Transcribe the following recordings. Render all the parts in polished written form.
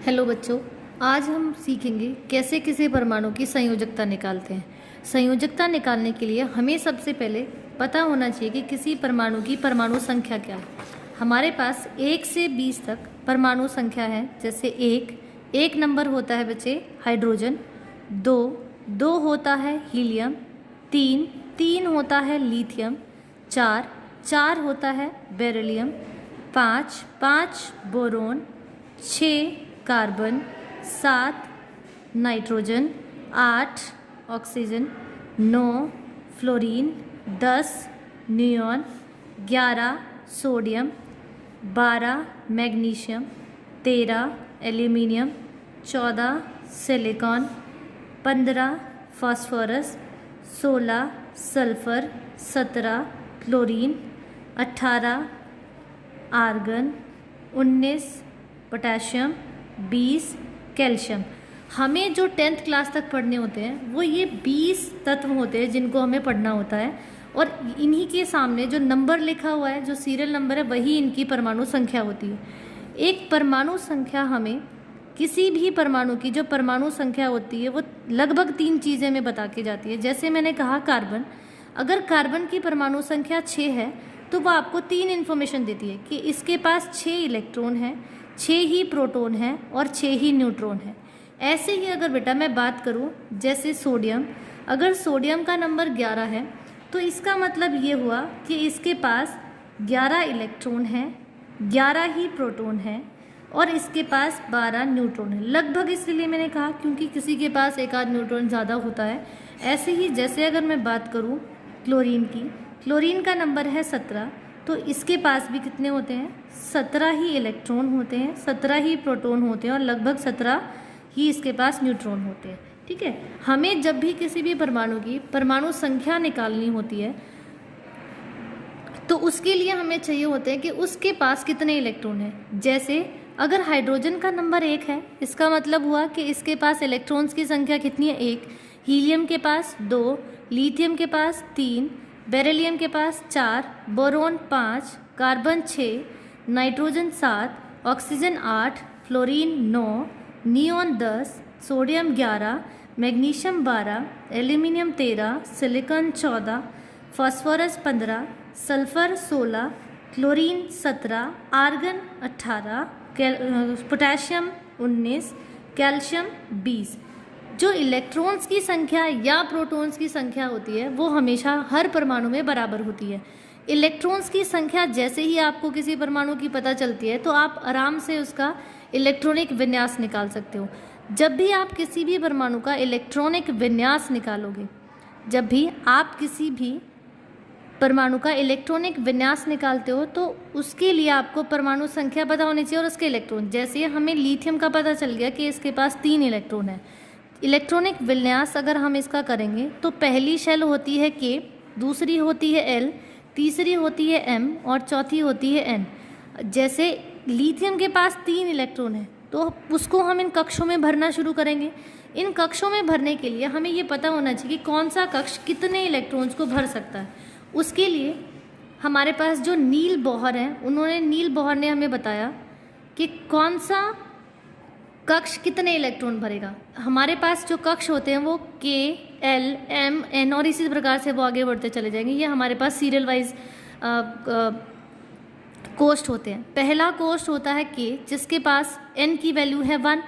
Hello बच्चों, आज हम सीखेंगे कैसे किसी परमाणु की संयोजकता निकालते हैं। संयोजकता निकालने के लिए हमें सबसे पहले पता होना चाहिए कि किसी परमाणु की परमाणु संख्या क्या है। हमारे पास 1 से 20 तक परमाणु संख्या है। जैसे एक नंबर होता है बच्चे हाइड्रोजन, दो होता है हीलियम, तीन होता है लिथियम, चार होता है बेरिलियम, पाँच boron, 6 carbon, 7 nitrogen, 8 oxygen, 9 fluorine, 10 neon, 11 sodium, 12 magnesium, 13 aluminium, 14 silicon, 15 phosphorus, 16 sulphur, 17 chlorine, 18 argon, 19 potassium, 20 calcium. हमें जो 10th क्लास तक पढ़ने होते हैं वो ये 20 तत्व होते हैं जिनको हमें पढ़ना होता है, और इन्हीं के सामने जो नंबर लिखा हुआ है, जो सीरियल नंबर है, वही इनकी परमाणु संख्या होती है। एक परमाणु संख्या हमें किसी भी परमाणु की जो परमाणु संख्या होती है वो लगभग 3 चीज़ें में बता के जाती है। जैसे मैंने कहा कार्बन, अगर कार्बन की परमाणु संख्या 6 है तो वो आपको 3 इन्फॉर्मेशन देती है कि इसके पास 6 इलेक्ट्रॉन हैं, 6 ही प्रोटॉन हैं और 6 ही न्यूट्रॉन हैं। ऐसे ही अगर बेटा मैं बात करूं जैसे सोडियम, अगर सोडियम का नंबर 11 है तो इसका मतलब ये हुआ कि इसके पास 11 इलेक्ट्रॉन हैं, 11 ही प्रोटॉन हैं और इसके पास 12 न्यूट्रॉन है। लगभग इसलिए मैंने कहा क्योंकि किसी के पास एक आध न्यूट्रॉन ज़्यादा होता है। ऐसे ही जैसे अगर मैं बात करूँ क्लोरीन की, क्लोरीन का नंबर है 17, तो इसके पास भी कितने होते हैं? 17 ही इलेक्ट्रॉन होते हैं, 17 ही प्रोटॉन होते हैं और लगभग 17 ही इसके पास न्यूट्रॉन होते हैं। ठीक है, हमें जब भी किसी भी परमाणु की परमाणु संख्या निकालनी होती है तो उसके लिए हमें चाहिए होते हैं कि उसके पास कितने इलेक्ट्रॉन हैं। जैसे अगर हाइड्रोजन का नंबर 1 है, इसका मतलब हुआ कि इसके पास इलेक्ट्रॉन्स की संख्या कितनी है? 1। हीलियम के पास 2, लिथियम के पास 3, बेरिलियम के पास 4, boron 5, carbon 6, nitrogen 7, oxygen 8, fluorine 9, neon 10, sodium 11, magnesium 12, aluminium 13, silicon 14, phosphorus 15, sulphur 16, chlorine 17, argon 18, potassium 19, calcium 20। जो इलेक्ट्रॉन्स की संख्या या प्रोटॉन्स की संख्या होती है वो हमेशा हर परमाणु में बराबर होती है। इलेक्ट्रॉन्स की संख्या जैसे ही आपको किसी परमाणु की पता चलती है तो आप आराम से उसका इलेक्ट्रॉनिक विन्यास निकाल सकते हो। जब भी आप किसी भी परमाणु का इलेक्ट्रॉनिक विन्यास निकालोगे, जब भी आप किसी भी परमाणु का इलेक्ट्रॉनिक विन्यास निकालते हो तो उसके लिए आपको परमाणु संख्या पता होनी चाहिए और उसके इलेक्ट्रॉन। जैसे हमें लिथियम का पता चल गया कि इसके पास 3 इलेक्ट्रॉन है। इलेक्ट्रॉनिक विन्यास अगर हम इसका करेंगे तो पहली शेल होती है K, दूसरी होती है L, तीसरी होती है M और चौथी होती है N। जैसे लिथियम के पास 3 इलेक्ट्रॉन है तो उसको हम इन कक्षों में भरना शुरू करेंगे। इन कक्षों में भरने के लिए हमें ये पता होना चाहिए कि कौन सा कक्ष कितने इलेक्ट्रॉन्स को भर सकता है। उसके लिए हमारे पास जो नील बोहर हैं, नील बोहर ने हमें बताया कि कौन सा कक्ष कितने इलेक्ट्रॉन भरेगा। हमारे पास जो कक्ष होते हैं वो K, L, M, N और इसी प्रकार से वो आगे बढ़ते चले जाएंगे। ये हमारे पास सीरियल वाइज कोष्ठ होते हैं। पहला कोष्ठ होता है K, जिसके पास N की वैल्यू है 1।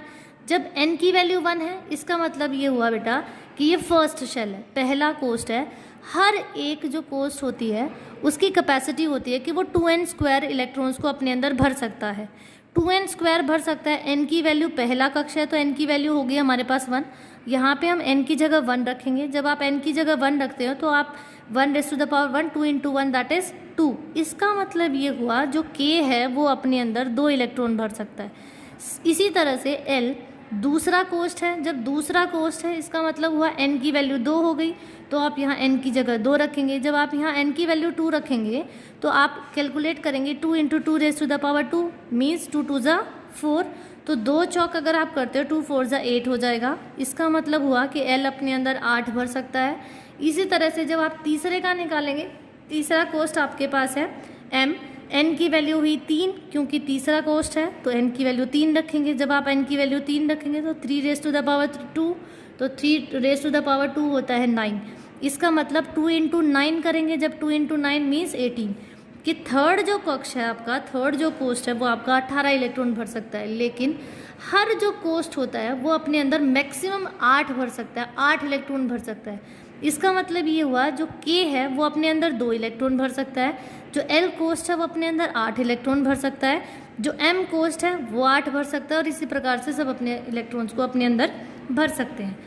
जब N की वैल्यू 1 है इसका मतलब ये हुआ बेटा कि ये फर्स्ट शेल है, पहला कोष्ठ है। हर एक जो कोष्ठ होती है उसकी कैपेसिटी होती है कि वो 2n² इलेक्ट्रॉन्स को अपने अंदर भर सकता है। 2n² भर सकता है। n की वैल्यू पहला कक्ष है तो n की वैल्यू होगी हमारे पास 1। यहाँ पे हम n की जगह 1 रखेंगे। जब आप n की जगह 1 रखते हो तो आप 1⁻⁴ 2 × 1 दैट इज़ 2। इसका मतलब ये हुआ जो K है वो अपने अंदर 2 इलेक्ट्रॉन भर सकता है। इसी तरह से L दूसरा कोष्ठ है। जब दूसरा कोष्ठ है इसका मतलब हुआ n की वैल्यू 2 हो गई तो आप यहाँ n की जगह 2 रखेंगे। जब आप यहाँ n की वैल्यू 2 रखेंगे तो आप कैलकुलेट करेंगे 2 × 2⁻² मीन्स 2 × 2 4। तो 2 चौक अगर आप करते हो 2 4 8 हो जाएगा। इसका मतलब हुआ कि L अपने अंदर 8 भर सकता है। इसी तरह से जब आप तीसरे का निकालेंगे, तीसरा कोष्ठ आपके पास है M, n की वैल्यू हुई 3, क्योंकि तीसरा कोष्ठ है तो n की वैल्यू 3 रखेंगे। जब आप n की वैल्यू 3 रखेंगे तो 3 रेज टू द पावर 2, तो 3 रेज टू द पावर 2 होता है 9। इसका मतलब 2 इंटू 9 करेंगे, जब 2 इंटू 9 मीन्स 18, कि थर्ड जो कक्ष है आपका, थर्ड जो कोष्ठ है वो आपका 18 इलेक्ट्रॉन भर सकता है। लेकिन हर जो कोष्ठ होता है वो अपने अंदर मैक्सिमम 8 भर सकता है, 8 इलेक्ट्रॉन भर सकता है। इसका मतलब ये हुआ जो K है वो अपने अंदर 2 इलेक्ट्रॉन भर सकता है, जो L कोष्ठ है वो अपने अंदर 8 इलेक्ट्रॉन भर सकता है, जो M कोष्ठ है वो 8 भर सकता है, और इसी प्रकार से सब अपने इलेक्ट्रॉन्स को अपने अंदर भर सकते हैं।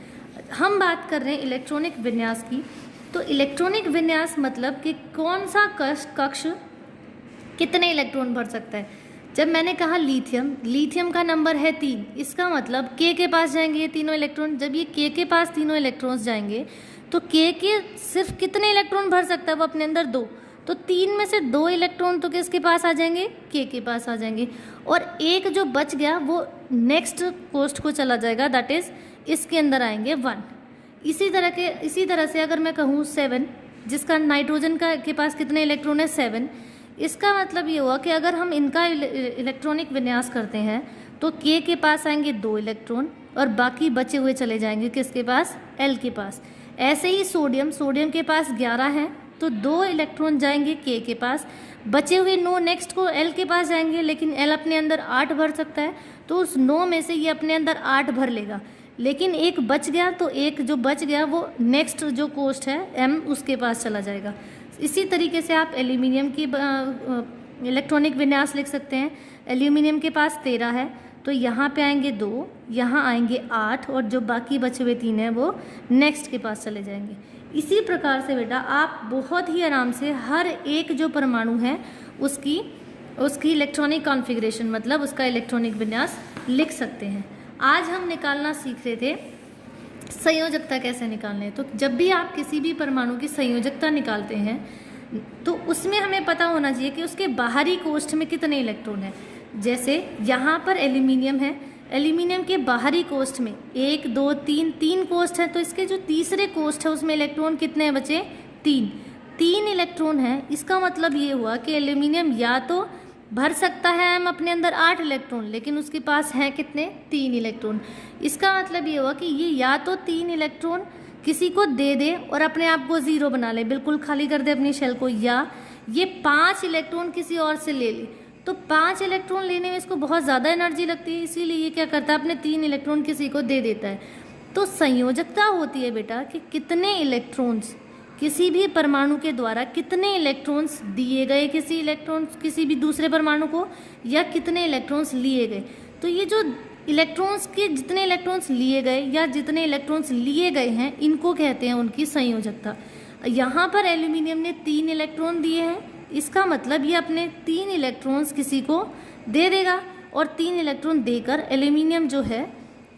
हम बात कर रहे हैं इलेक्ट्रॉनिक विन्यास की। तो इलेक्ट्रॉनिक विन्यास मतलब कि कौन सा कक्ष कितने इलेक्ट्रॉन भर सकता है। जब मैंने कहा लिथियम का नंबर है 3, इसका मतलब K के पास जाएंगे ये तीनों इलेक्ट्रॉन। जब ये K के पास तीनों इलेक्ट्रॉन्स जाएंगे तो K के सिर्फ कितने इलेक्ट्रॉन भर सकता है, वो अपने अंदर 2, तो 3 में से 2 इलेक्ट्रॉन तो किसके पास आ जाएंगे, K के पास आ जाएंगे, और एक जो बच गया वो नेक्स्ट कोष्ठ को चला जाएगा, दैट इज इसके अंदर आएंगे 1। इसी तरह से अगर मैं कहूँ 7, जिसका नाइट्रोजन के पास कितने इलेक्ट्रॉन है, 7, इसका मतलब ये हुआ कि अगर हम इनका इलेक्ट्रॉनिक विन्यास करते हैं तो K के पास आएंगे 2 इलेक्ट्रॉन और बाकी बचे हुए चले जाएंगे किसके पास, L के पास। ऐसे ही सोडियम के पास 11 हैं तो 2 इलेक्ट्रॉन जाएंगे K के पास, बचे हुए 9 नेक्स्ट को L के पास जाएंगे, लेकिन L अपने अंदर 8 भर सकता है तो उस 9 में से ये अपने अंदर 8 भर लेगा। लेकिन एक बच गया तो एक जो बच गया वो नेक्स्ट जो कोष्ठ है M उसके पास चला जाएगा। इसी तरीके से आप एल्यूमिनियम की इलेक्ट्रॉनिक विन्यास लिख सकते हैं। एल्यूमिनियम के पास 13 है तो यहाँ पे आएंगे 2, यहाँ आएंगे 8, और जो बाकी बचे हुए 3 हैं वो नेक्स्ट के पास चले जाएंगे। इसी प्रकार से बेटा आप बहुत ही आराम से हर एक जो परमाणु है उसकी इलेक्ट्रॉनिक कॉन्फ़िगरेशन मतलब उसका इलेक्ट्रॉनिक विन्यास लिख सकते हैं। आज हम निकालना सीख रहे थे संयोजकता कैसे निकालने हैं। तो जब भी आप किसी भी परमाणु की संयोजकता निकालते हैं तो उसमें हमें पता होना चाहिए कि उसके बाहरी कोष्ठ में कितने इलेक्ट्रॉन हैं। जैसे यहाँ पर एल्यूमिनियम है, एल्यूमिनियम के बाहरी कोष्ठ में 1 2 3 कोष्ठ है, तो इसके जो तीसरे कोष्ठ है उसमें इलेक्ट्रॉन कितने बचे, 3 इलेक्ट्रॉन है। इसका मतलब ये हुआ कि एल्यूमिनियम या तो भर सकता है हम अपने अंदर 8 इलेक्ट्रॉन, लेकिन उसके पास हैं कितने, 3 इलेक्ट्रॉन। इसका मतलब ये हुआ कि ये या तो 3 इलेक्ट्रॉन किसी को दे दे और अपने आप को 0 बना ले, बिल्कुल खाली कर दे अपनी शेल को, या ये 5 इलेक्ट्रॉन किसी और से ले ले। तो 5 इलेक्ट्रॉन लेने में इसको बहुत ज़्यादा एनर्जी लगती है, इसीलिए ये क्या करता है, अपने 3 इलेक्ट्रॉन किसी को दे देता है। तो संयोजकता होती है बेटा कि कितने इलेक्ट्रॉन्स किसी भी परमाणु के द्वारा कितने इलेक्ट्रॉन्स दिए गए किसी भी दूसरे परमाणु को, या कितने इलेक्ट्रॉन्स लिए गए। तो ये जो इलेक्ट्रॉन्स के जितने इलेक्ट्रॉन्स लिए गए या जितने इलेक्ट्रॉन्स लिए गए हैं इनको कहते हैं उनकी संयोजकता। यहाँ पर एल्यूमिनियम ने 3 इलेक्ट्रॉन दिए हैं, इसका मतलब ये अपने 3 इलेक्ट्रॉन्स किसी को दे देगा, और 3 इलेक्ट्रॉन देकर एल्यूमिनियम जो है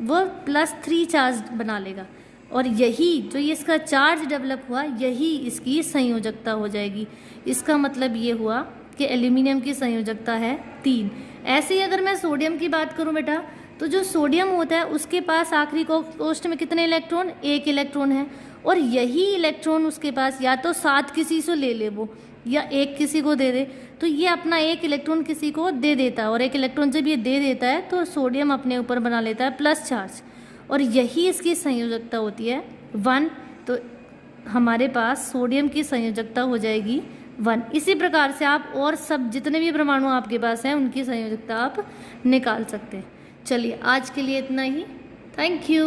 वो +3 चार्ज बना लेगा, और यही जो ये इसका चार्ज डेवलप हुआ यही इसकी संयोजकता हो जाएगी। इसका मतलब ये हुआ कि एल्यूमिनियम की संयोजकता है 3। ऐसे ही अगर मैं सोडियम की बात करूं बेटा, तो जो सोडियम होता है उसके पास आखिरी कोष्ठ में कितने इलेक्ट्रॉन, 1 इलेक्ट्रॉन है, और यही इलेक्ट्रॉन उसके पास या तो 7 किसी से ले ले वो, या 1 किसी को दे दे। तो ये अपना 1 इलेक्ट्रॉन किसी को दे देता है, और 1 इलेक्ट्रॉन जब ये दे देता है तो सोडियम अपने ऊपर बना लेता है प्लस चार्ज, और यही इसकी संयोजकता होती है 1। तो हमारे पास सोडियम की संयोजकता हो जाएगी 1। इसी प्रकार से आप और सब जितने भी परमाणु आपके पास हैं उनकी संयोजकता आप निकाल सकते हैं। चलिए आज के लिए इतना ही, थैंक यू।